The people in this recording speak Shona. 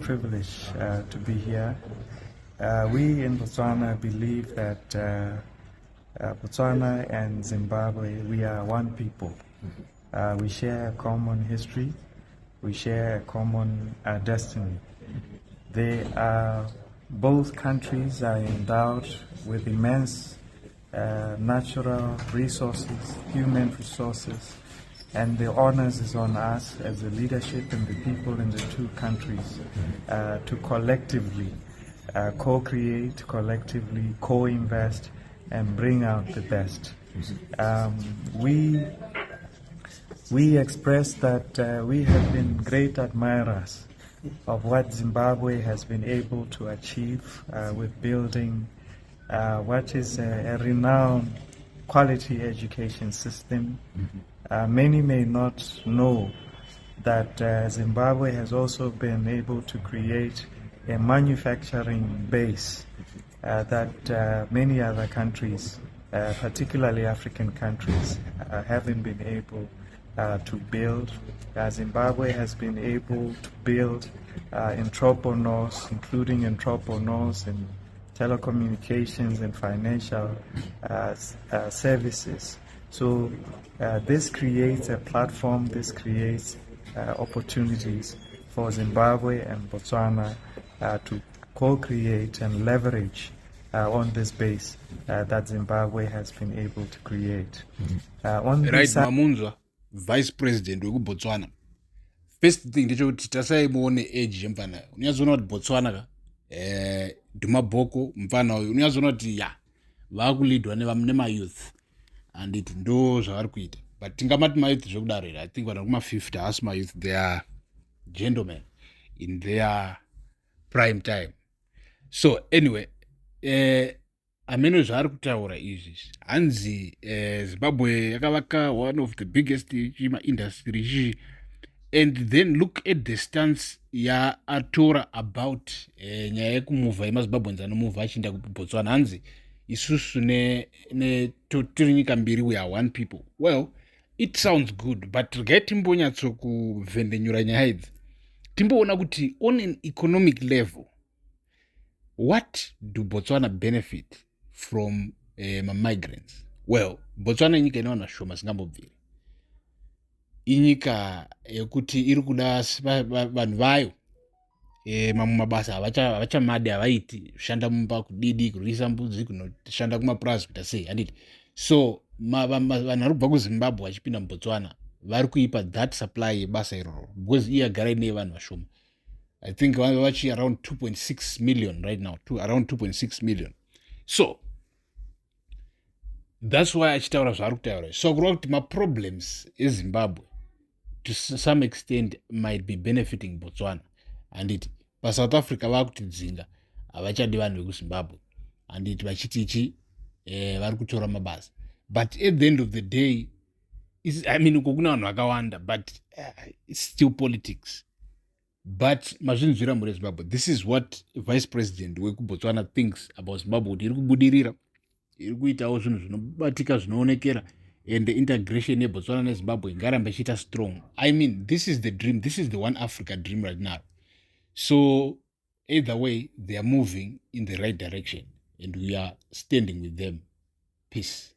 Privilege to be here. We in Botswana believe that Botswana and Zimbabwe, we are one people. We share a common history. We share a common destiny. Both countries are endowed with immense natural resources, human resources, and the onus is on us as the leadership and the people in the two countries to collectively co-create, collectively co-invest, and bring out the best. We express that we have been great admirers of what Zimbabwe has been able to achieve with building what is a renowned quality education system. Many may not know that Zimbabwe has also been able to create a manufacturing base that many other countries, particularly African countries, haven't been able to build. Zimbabwe has been able to build entrepreneurs, including entrepreneurs in telecommunications and financial services. So this creates a platform, this creates opportunities for Zimbabwe and Botswana to co-create and leverage on this base that Zimbabwe has been able to create. Right, Mamunzwa, Vice President Weku Botswana. First thing ndechekuti tasaimuone age yemfana. Unyazoona kuti Botswana ka Dumaboko mfana uyu unyazoona kuti ya vakulidwa nema youth and it ndo zvavari kuita. But tingamati ma youth zvekudaro here. I think vanhu kuma 50 as my youth, they are gentlemen in their prime time. So anyway, amene zvaari kutaura izvi hanzi Zimbabwe yakavaka one of the biggest industry, and then look at the stance yaatora about nyaya yekumuvha yemazimbabweans anomuvha achienda kubotswana. Hanzi isusu tiri nyika mbiri, we are one people. Well, it sounds good, but regai timbonyatso kuvhendenyura nyaya idzi timboona kuti on an economic level, what do Botswana benefit from migrants? Well, Botswana inyika inowana shoma singambobviri. Inyika yekuti iri kuda vanhu vayo mamwe mabasa havachamadi, havaiti kushanda mumba, kudidi, kurisa mbudzi, kunoshanda kumapurazi kuita sei, handiti. So vanhu vari kubva kuZimbabwe vachipinda muBotswana vari kuipa that supply yebasa iroro, because iye agara ine vanhu vashoma. I think vachi around 2.6 million right now, around 2.6 million. So that's why achitaura zvaari kutaura. So kureva kuti ma-problems eZimbabwe to some extent might be benefiting Botswana. And it paSouth Africa vakutidzinga havachadi vanhu vekuZimbabwe, and it vachitichi vari kutora mabasa. But at the end of the day, I mean, uko kuna vanhu vakawanda, but it's still politics. But mazvinzwira muri Zimbabwe, this is what Vice President Weku Botswana thinks about Zimbabwe, kuti iri kubudirira, iri kuitawo zvinhu zvinobatika zvinoonekera, and the integration yeBotswana neZimbabwe ngarambe ichiita strong. I mean, this is the dream, this is the one Africa dream right now. So either way, they are moving in the right direction, and we are standing with them. Peace.